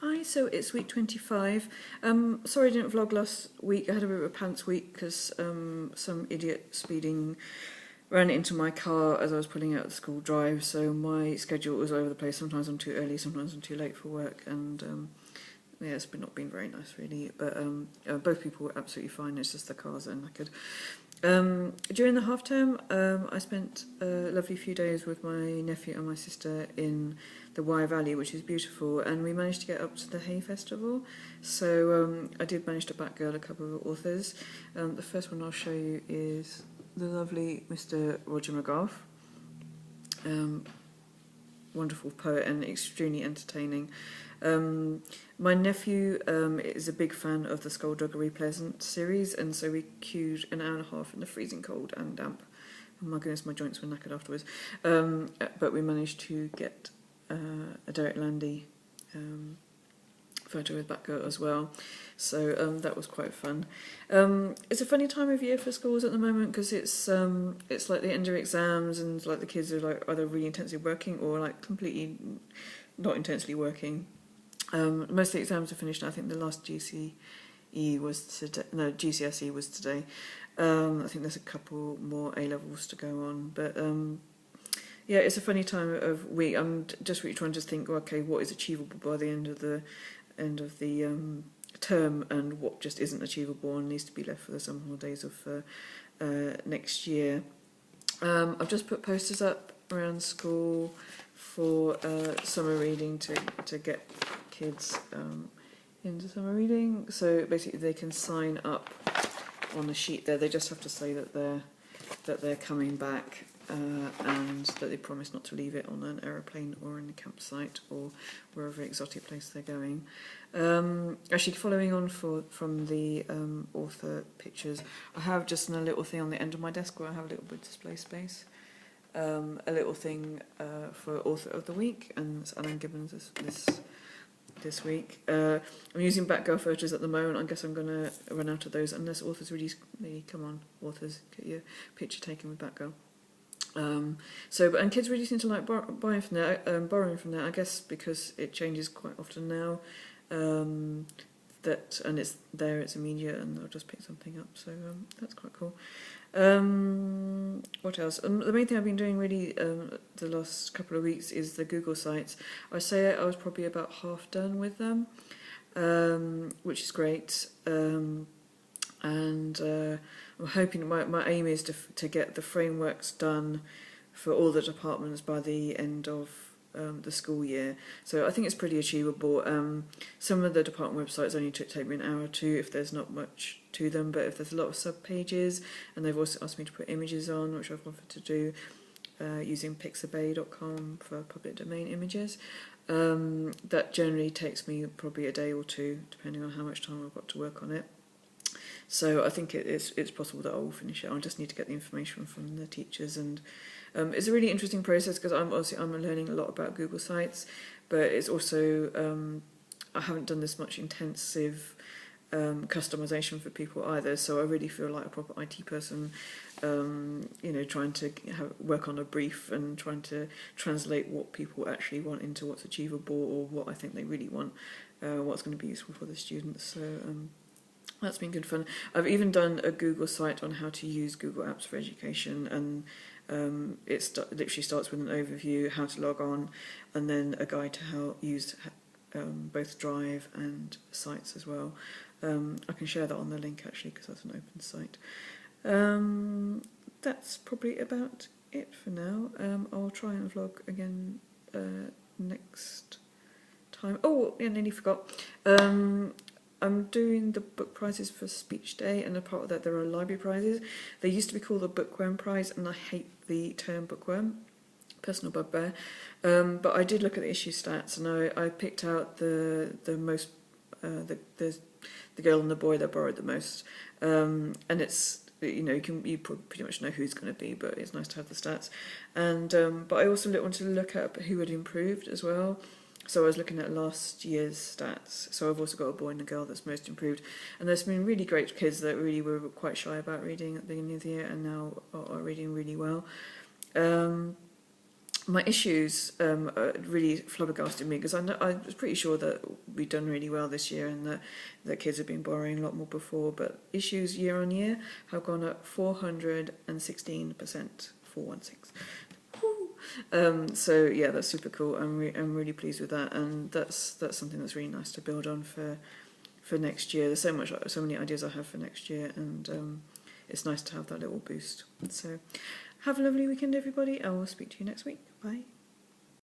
Hi, so it's week 25. Sorry I didn't vlog last week. I had a bit of a pants week because some idiot speeding ran into my car as I was pulling out the school drive, so my schedule was all over the place. Sometimes I'm too early, sometimes I'm too late for work, and yeah, it's not been very nice really. But both people were absolutely fine, it's just the cars that are knackered. During the half term, I spent a lovely few days with my nephew and my sister in the Wye Valley, which is beautiful, and we managed to get up to the Hay Festival. So I did manage to backgirl a couple of authors. The first one I'll show you is the lovely Mr. Roger McGough. Wonderful poet and extremely entertaining. My nephew is a big fan of the Skullduggery Pleasant series, and so we queued an hour and a half in the freezing cold and damp. Oh my goodness, my joints were knackered afterwards. But we managed to get a Derek Landy photo with Batgirl as well, so that was quite fun. It's a funny time of year for schools at the moment because it's like the end of exams, and like the kids are like either really intensely working or like completely not intensely working. Most of the exams are finished. I think the last GCE was today. No, GCSE was today. I think there's a couple more A levels to go on, but yeah, it's a funny time of week. I'm just really trying to think, okay, what is achievable by the end of the term, and what just isn't achievable and needs to be left for the summer holidays of next year. I've just put posters up around school for summer reading to get kids into summer reading. So basically, they can sign up on the sheet there. They just have to say that they're coming back. And that they promise not to leave it on an aeroplane or in a campsite or wherever exotic place they're going. Actually, following on from the author pictures, I have just a little thing on the end of my desk where I have a little bit of display space. A little thing for author of the week, and it's Alan Gibbons this week. I'm using Batgirl photos at the moment. I guess I'm going to run out of those unless authors really come on, authors, get your picture taken with Batgirl. And kids really seem to like borrowing from there. I guess because it changes quite often now. And it's there, it's immediate, and they'll just pick something up. So that's quite cool. What else? The main thing I've been doing really the last couple of weeks is the Google Sites. I say I was probably about half done with them, which is great. I'm hoping my aim is to get the frameworks done for all the departments by the end of the school year. So I think it's pretty achievable. Some of the department websites only take me an hour or two if there's not much to them, but if there's a lot of sub-pages, and they've also asked me to put images on, which I've offered to do using pixabay.com for public domain images, that generally takes me probably a day or two, depending on how much time I've got to work on it. So I think it's possible that I will finish it. I just need to get the information from the teachers, and it's a really interesting process because I'm learning a lot about Google Sites, but it's also I haven't done this much intensive customization for people either. So I really feel like a proper IT person, trying to work on a brief and trying to translate what people actually want into what's achievable or what I think they really want, what's going to be useful for the students. So. That's been good fun. I've even done a Google site on how to use Google Apps for education, and it literally starts with an overview, how to log on, and then a guide to how use both Drive and Sites as well. I can share that on the link actually because that's an open site. That's probably about it for now. I'll try and vlog again next time. Oh, yeah, nearly forgot. I'm doing the book prizes for Speech Day, and a part of that there are library prizes. They used to be called the Bookworm Prize, and I hate the term bookworm, personal bugbear. But I did look at the issue stats, and I picked out the most the girl and the boy that borrowed the most, and it's you pretty much know who it's going to be, but it's nice to have the stats. And but I also wanted to look up who had improved as well. So I was looking at last year's stats. So I've also got a boy and a girl that's most improved. And there's been really great kids that really were quite shy about reading at the beginning of the year and now are reading really well. my issues really flabbergasted me, because I was pretty sure that we'd done really well this year and that kids have been borrowing a lot more before, but issues year on year have gone up 416%, 416. So yeah, that's super cool. I'm really pleased with that, and that's something that's really nice to build on for next year. There's so many ideas I have for next year, and it's nice to have that little boost. So have a lovely weekend, everybody. I will speak to you next week. Bye.